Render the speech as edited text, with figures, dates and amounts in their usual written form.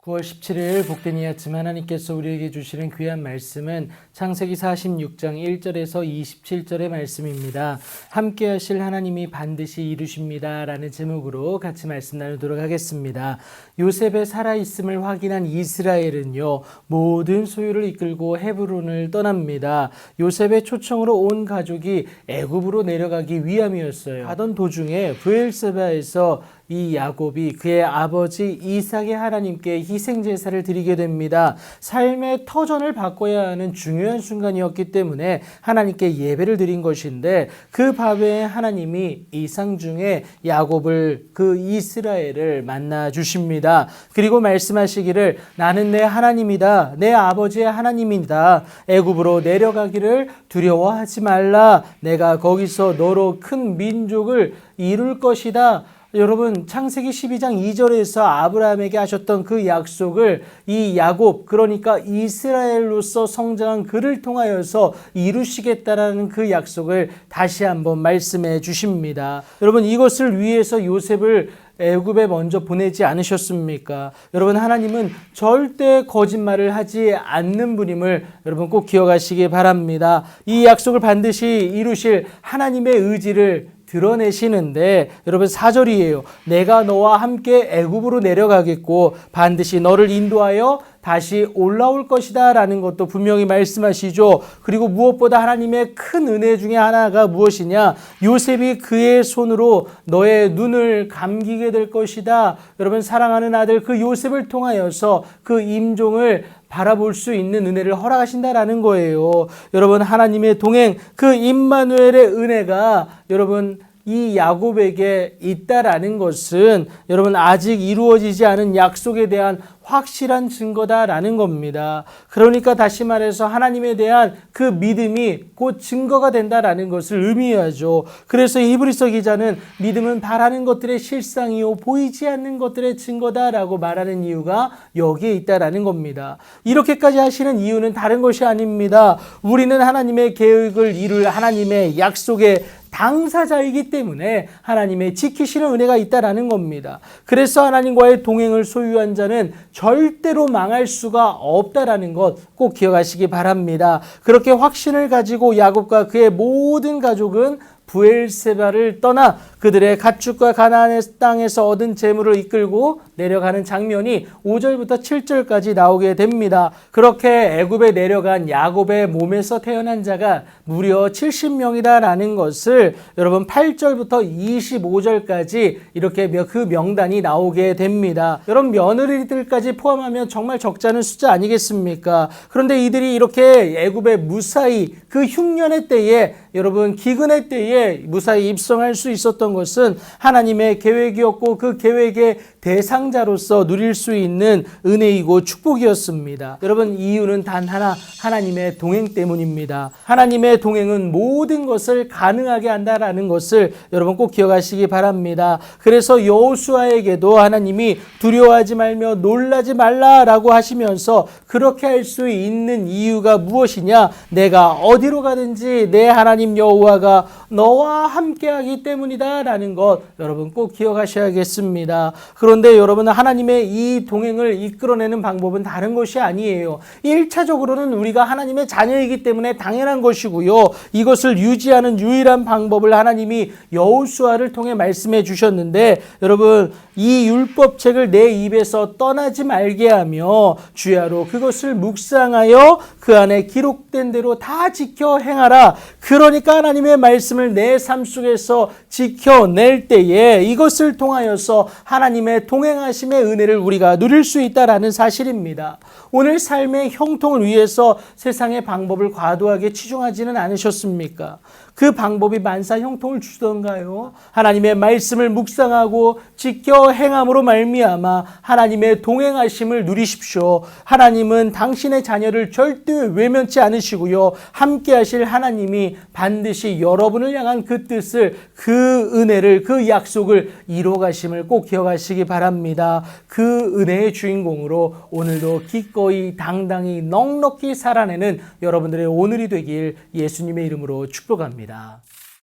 9월 17일 복된 이 아침 하나님께서 우리에게 주시는 귀한 말씀은 창세기 46장 1절에서 27절의 말씀입니다. 함께 하실 하나님이 반드시 이루십니다 라는 제목으로 같이 말씀 나누도록 하겠습니다. 요셉의 살아있음을 확인한 이스라엘은요, 모든 소유를 이끌고 헤브론을 떠납니다. 요셉의 초청으로 온 가족이 애굽으로 내려가기 위함이었어요. 가던 도중에 브엘세바에서 이 야곱이 그의 아버지 이삭의 하나님께 희생제사를 드리게 됩니다. 삶의 터전을 바꿔야 하는 중요한 순간이었기 때문에 하나님께 예배를 드린 것인데, 그 밤에 하나님이 이상 중에 야곱을, 그 이스라엘을 만나 주십니다. 그리고 말씀하시기를 나는 내 하나님이다, 내 아버지의 하나님이다, 애굽으로 내려가기를 두려워하지 말라, 내가 거기서 너로 큰 민족을 이룰 것이다. 여러분, 창세기 12장 2절에서 아브라함에게 하셨던 그 약속을 이 야곱, 그러니까 이스라엘로서 성장한 그를 통하여서 이루시겠다라는 그 약속을 다시 한번 말씀해 주십니다. 여러분, 이것을 위해서 요셉을 애굽에 먼저 보내지 않으셨습니까? 여러분, 하나님은 절대 거짓말을 하지 않는 분임을 여러분 꼭 기억하시기 바랍니다. 이 약속을 반드시 이루실 하나님의 의지를 드러내시는데, 여러분 4절이에요. 내가 너와 함께 애굽으로 내려가겠고 반드시 너를 인도하여 다시 올라올 것이다 라는 것도 분명히 말씀하시죠. 그리고 무엇보다 하나님의 큰 은혜 중에 하나가 무엇이냐? 요셉이 그의 손으로 너의 눈을 감기게 될 것이다. 여러분, 사랑하는 아들 그 요셉을 통하여서 그 임종을 바라볼 수 있는 은혜를 허락하신다라는 거예요. 여러분, 하나님의 동행, 그 임마누엘의 은혜가 여러분 이 야곱에게 있다라는 것은 여러분 아직 이루어지지 않은 약속에 대한 확실한 증거다라는 겁니다. 그러니까 다시 말해서 하나님에 대한 그 믿음이 곧 증거가 된다라는 것을 의미하죠. 그래서 히브리서 기자는 믿음은 바라는 것들의 실상이요 보이지 않는 것들의 증거다라고 말하는 이유가 여기에 있다라는 겁니다. 이렇게까지 하시는 이유는 다른 것이 아닙니다. 우리는 하나님의 계획을 이룰 하나님의 약속의 당사자이기 때문에 하나님의 지키시는 은혜가 있다라는 겁니다. 그래서 하나님과의 동행을 소유한 자는 절대로 망할 수가 없다라는 것 꼭 기억하시기 바랍니다. 그렇게 확신을 가지고 야곱과 그의 모든 가족은 브엘세바를 떠나 그들의 가축과 가나안의 땅에서 얻은 재물을 이끌고 내려가는 장면이 5절부터 7절까지 나오게 됩니다. 그렇게 애굽에 내려간 야곱의 몸에서 태어난 자가 무려 70명이다라는 것을 여러분 8절부터 25절까지 이렇게 그 명단이 나오게 됩니다. 여러분, 며느리들까지 포함하면 정말 적지 않은 숫자 아니겠습니까? 그런데 이들이 이렇게 애굽에 무사히 그 흉년의 때에, 여러분 기근의 때에 무사히 입성할 수 있었던 것은 하나님의 계획이었고, 그 계획의 대상자로서 누릴 수 있는 은혜이고 축복이었습니다. 여러분, 이유는 단 하나, 하나님의 동행 때문입니다. 하나님의 동행은 모든 것을 가능하게 한다라는 것을 여러분 꼭 기억하시기 바랍니다. 그래서 여호수아에게도 하나님이 두려워하지 말며 놀라지 말라라고 하시면서 그렇게 할 수 있는 이유가 무엇이냐? 내가 어디로 가든지 내 하나님 여호와가 너와 함께하기 때문이다 라는 것 여러분 꼭 기억하셔야겠습니다. 그런데 여러분, 하나님의 이 동행을 이끌어내는 방법은 다른 것이 아니에요. 1차적으로는 우리가 하나님의 자녀이기 때문에 당연한 것이고요. 이것을 유지하는 유일한 방법을 하나님이 여호수아를 통해 말씀해 주셨는데, 여러분 이 율법책을 내 입에서 떠나지 말게 하며 주야로 그것을 묵상하여 그 안에 기록된 대로 다 지켜 행하라. 그러니까 하나님의 말씀을 내 삶 속에서 지켜낼 때에 이것을 통하여서 하나님의 동행하심의 은혜를 우리가 누릴 수 있다라는 사실입니다. 오늘 삶의 형통을 위해서 세상의 방법을 과도하게 치중하지는 않으셨습니까? 그 방법이 만사 형통을 주던가요? 하나님의 말씀을 묵상하고 지켜 행함으로 말미암아 하나님의 동행하심을 누리십시오. 하나님은 당신의 자녀를 절대 외면치 않으시고요. 함께 하실 하나님이 반드시 여러분을 향한 그 뜻을, 그 은혜를, 그 약속을 이루어가심을 꼭 기억하시기 바랍니다. 그 은혜의 주인공으로 오늘도 기꺼이 당당히 넉넉히 살아내는 여러분들의 오늘이 되길 예수님의 이름으로 축복합니다.